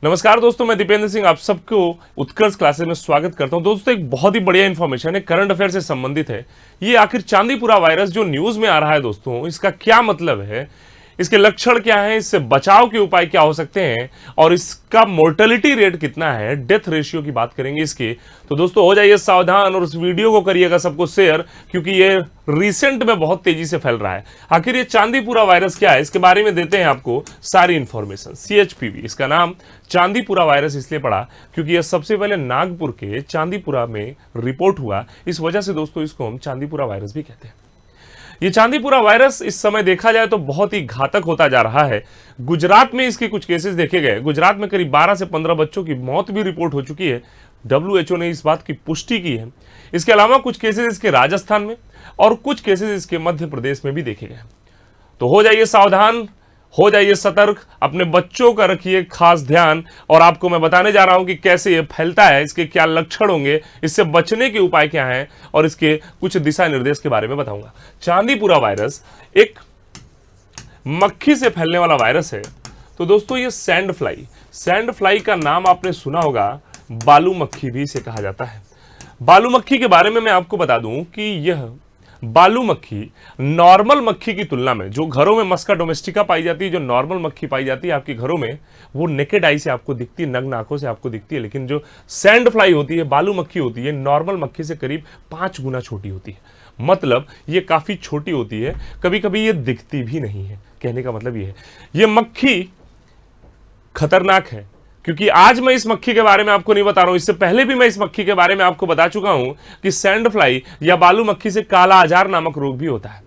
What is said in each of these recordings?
नमस्कार दोस्तों, मैं दीपेंद्र सिंह आप सबको उत्कर्ष क्लासेस में स्वागत करता हूं। दोस्तों, एक बहुत ही बढ़िया इंफॉर्मेशन है, करंट अफेयर से संबंधित है। ये आखिर चांदीपुरा वायरस जो न्यूज में आ रहा है दोस्तों, इसका क्या मतलब है, इसके लक्षण क्या हैं, इससे बचाव के उपाय क्या हो सकते हैं और इसका मोर्टेलिटी रेट कितना है, डेथ रेशियो की बात करेंगे इसके। तो दोस्तों हो जाइए सावधान और उस वीडियो को करिएगा सबको शेयर, क्योंकि ये रिसेंट में बहुत तेजी से फैल रहा है। आखिर ये चांदीपुरा वायरस क्या है, इसके बारे में देते हैं आपको सारी इंफॉर्मेशन। CHPV, इसका नाम चांदीपुरा वायरस इसलिए पड़ा क्योंकि यह सबसे पहले नागपुर के चांदीपुरा में रिपोर्ट हुआ। इस वजह से दोस्तों इसको हम चांदीपुरा वायरस भी कहते हैं। ये चांदीपुरा वायरस इस समय देखा जाए तो बहुत ही घातक होता जा रहा है। गुजरात में इसके कुछ केसेस देखे गए। गुजरात में करीब 12 से 15 बच्चों की मौत भी रिपोर्ट हो चुकी है। WHO ने इस बात की पुष्टि की है। इसके अलावा कुछ केसेस इसके राजस्थान में और कुछ केसेस इसके मध्य प्रदेश में भी देखे गए। तो हो जाइए सावधान, हो जाइए सतर्क, अपने बच्चों का रखिए खास ध्यान। और आपको मैं बताने जा रहा हूं कि कैसे ये फैलता है, इसके क्या लक्षण होंगे, इससे बचने के उपाय क्या हैं और इसके कुछ दिशा निर्देश के बारे में बताऊंगा। चांदीपुरा वायरस एक मक्खी से फैलने वाला वायरस है। तो दोस्तों ये सैंड फ्लाई का नाम आपने सुना होगा, बालू मक्खी भी इसे कहा जाता है। बालू मक्खी के बारे में मैं आपको बता दूं कि यह बालू मक्खी नॉर्मल मक्खी की तुलना में, जो घरों में मस्का डोमेस्टिका पाई जाती है, जो नॉर्मल मक्खी पाई जाती है आपके घरों में, वो नेकेड आई से आपको दिखती है, नग्न आंखों से आपको दिखती है। लेकिन जो सैंड फ्लाई होती है, बालू मक्खी होती है, नॉर्मल मक्खी से करीब 5 गुना छोटी होती है। मतलब ये काफी छोटी होती है, कभी कभी ये दिखती भी नहीं है। कहने का मतलब ये है, ये मक्खी खतरनाक है। क्योंकि आज मैं इस मक्खी के बारे में आपको नहीं बता रहा हूं, इससे पहले भी मैं इस मक्खी के बारे में आपको बता चुका हूं कि सैंड फ्लाई या बालू मक्खी से काला आजार नामक रोग भी होता है।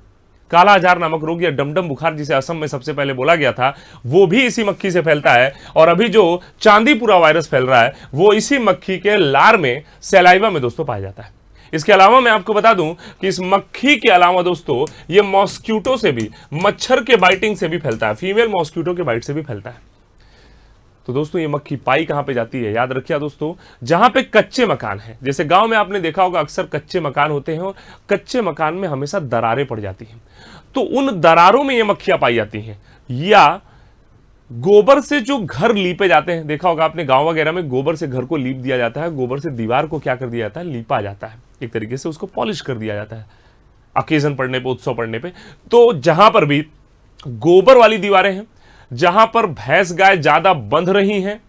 काला आजार नामक रोग या डमडम बुखार, जिसे असम में सबसे पहले बोला गया था, वो भी इसी मक्खी से फैलता है। और अभी जो चांदीपुरा वायरस फैल रहा है वो इसी मक्खी के लार में, सैलाइवा में दोस्तों पाया जाता है। इसके अलावा मैं आपको बता दूं कि इस मक्खी के अलावा दोस्तों ये मॉस्क्यूटो से भी, मच्छर के बाइटिंग से भी फैलता है, फीमेल मॉस्क्यूटो के बाइट से भी फैलता है। तो दोस्तों ये मक्खी पाई कहां पे जाती है, याद रखिए दोस्तों, जहां पे कच्चे मकान है। जैसे गांव में आपने देखा होगा अक्सर कच्चे मकान होते हैं और कच्चे मकान में हमेशा दरारें पड़ जाती हैं। तो उन दरारों में ये मक्खियां पाई जाती हैं। या गोबर से जो घर लीपे जाते हैं, देखा होगा आपने गांव वगैरह में गोबर से घर को लीप दिया जाता है। गोबर से दीवार को क्या कर दिया जाता है, लीपा जाता है, एक तरीके से उसको पॉलिश कर दिया जाता है अकेजन पड़ने पे, उत्सव पड़ने पे। तो जहां पर भी गोबर वाली दीवारें हैं, जहां पर भैंस गाय ज्यादा बंध रही हैं,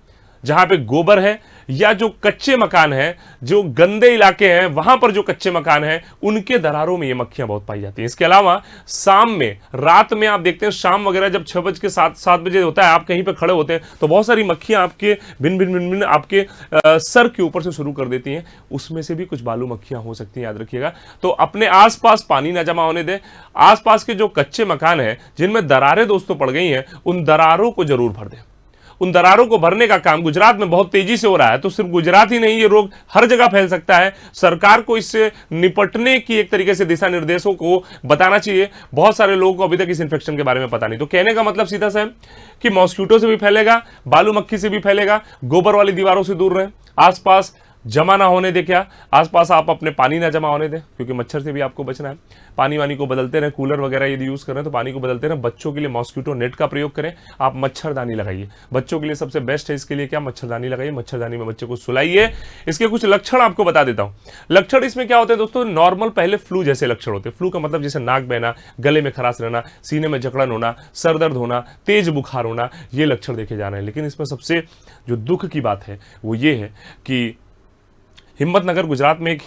जहां पे गोबर है, या जो कच्चे मकान है, जो गंदे इलाके हैं, वहां पर जो कच्चे मकान हैं, उनके दरारों में ये मक्खियां बहुत पाई जाती हैं। इसके अलावा शाम में, रात में आप देखते हैं शाम वगैरह जब 6 बजे होता है, आप कहीं पे खड़े होते हैं तो बहुत सारी मक्खियां आपके भिन भिन भिन भिन आपके सर के ऊपर से शुरू कर देती हैं। उसमें से भी कुछ बालू मक्खियां हो सकती हैं, याद रखिएगा। तो अपने आसपास पानी ना जमा होने दें। आसपास के जो कच्चे मकान हैं जिनमें दरारें दोस्तों पड़ गई हैं, उन दरारों को जरूर भर दें। उन दरारों को भरने का काम गुजरात में बहुत तेजी से हो रहा है। तो सिर्फ गुजरात ही नहीं, ये रोग हर जगह फैल सकता है। सरकार को इससे निपटने की एक तरीके से दिशा निर्देशों को बताना चाहिए। बहुत सारे लोगों को अभी तक इस इंफेक्शन के बारे में पता नहीं। तो कहने का मतलब सीधा सा है कि मॉस्क्यूटो से भी फैलेगा, बालू मक्खी से भी फैलेगा। गोबर वाली दीवारों से दूर रहें, आसपास जमा ना होने दे। क्या आसपास आप अपने पानी ना जमा होने दें, क्योंकि मच्छर से भी आपको बचना है। पानी वानी को बदलते रहें, कूलर वगैरह यदि यूज कर रहे हैं तो पानी को बदलते रहें। बच्चों के लिए मॉस्क्यूटो नेट का प्रयोग करें। आप मच्छरदानी लगाइए, बच्चों के लिए सबसे बेस्ट है। इसके लिए क्या, मच्छरदानी लगाइए, मच्छरदानी में बच्चे को सुलाइए। इसके कुछ लक्षण आपको बता देता हूं। लक्षण इसमें क्या होते हैं दोस्तों, नॉर्मल पहले फ्लू जैसे लक्षण होते हैं। फ्लू का मतलब जैसे नाक बहना, गले में खराश रहना, सीने में जकड़न होना, सर दर्द होना, तेज बुखार होना, ये लक्षण देखे जा रहे हैं। लेकिन इसमें सबसे जो दुख की बात है वो ये है कि हिम्मतनगर, गुजरात में एक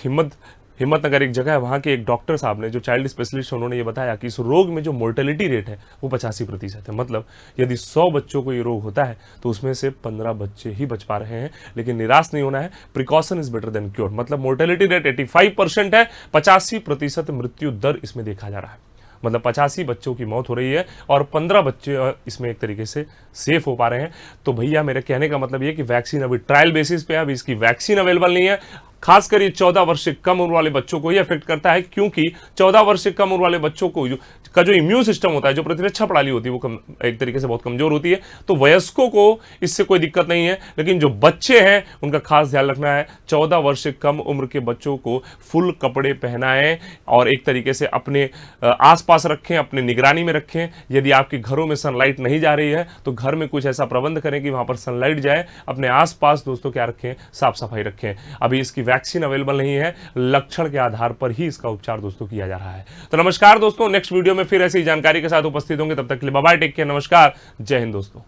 हिम्मतनगर एक जगह है, वहां के एक डॉक्टर साहब ने, जो चाइल्ड स्पेशलिस्ट, उन्होंने ये बताया कि इस रोग में जो मोर्टेलिटी रेट है वो 85% है। मतलब यदि 100 बच्चों को ये रोग होता है तो उसमें से 15 बच्चे ही बच पा रहे हैं। लेकिन निराश नहीं होना है, precaution is better than cure. मतलब मोर्टेलिटी रेट 85% है, 85% मृत्यु दर इसमें देखा जा रहा है। मतलब 85 बच्चों की मौत हो रही है और 15 बच्चे इसमें एक तरीके से सेफ हो पा रहे हैं। तो भैया मेरे कहने का मतलब ये कि वैक्सीन अभी ट्रायल बेसिस पे है, अभी इसकी वैक्सीन अवेलेबल नहीं है। खासकर ये 14 वर्ष से कम उम्र वाले बच्चों को ही अफेक्ट करता है, क्योंकि 14 वर्ष से कम उम्र वाले बच्चों को का जो इम्यून सिस्टम होता है, जो प्रतिरक्षा प्रणाली होती है, वो एक तरीके से बहुत कमजोर होती है। तो वयस्कों को इससे कोई दिक्कत नहीं है, लेकिन जो बच्चे हैं उनका खास ध्यान रखना है। 14 वर्ष से कम उम्र के बच्चों को फुल कपड़े पहनाएं और एक तरीके से अपने आसपास रखें, अपने निगरानी में रखें। यदि आपके घरों में सनलाइट नहीं जा रही है तो घर में कुछ ऐसा प्रबंध करें कि वहां पर सनलाइट जाए। अपने आसपास दोस्तों क्या रखें, साफ सफाई रखें। अभी इसकी वैक्सीन अवेलेबल नहीं है, लक्षण के आधार पर ही इसका उपचार दोस्तों किया जा रहा है। तो नमस्कार दोस्तों, नेक्स्ट वीडियो में फिर ऐसी जानकारी के साथ उपस्थित होंगे। तब तक के लिए बाय बाय, टेक केयर, नमस्कार, जय हिंद दोस्तों।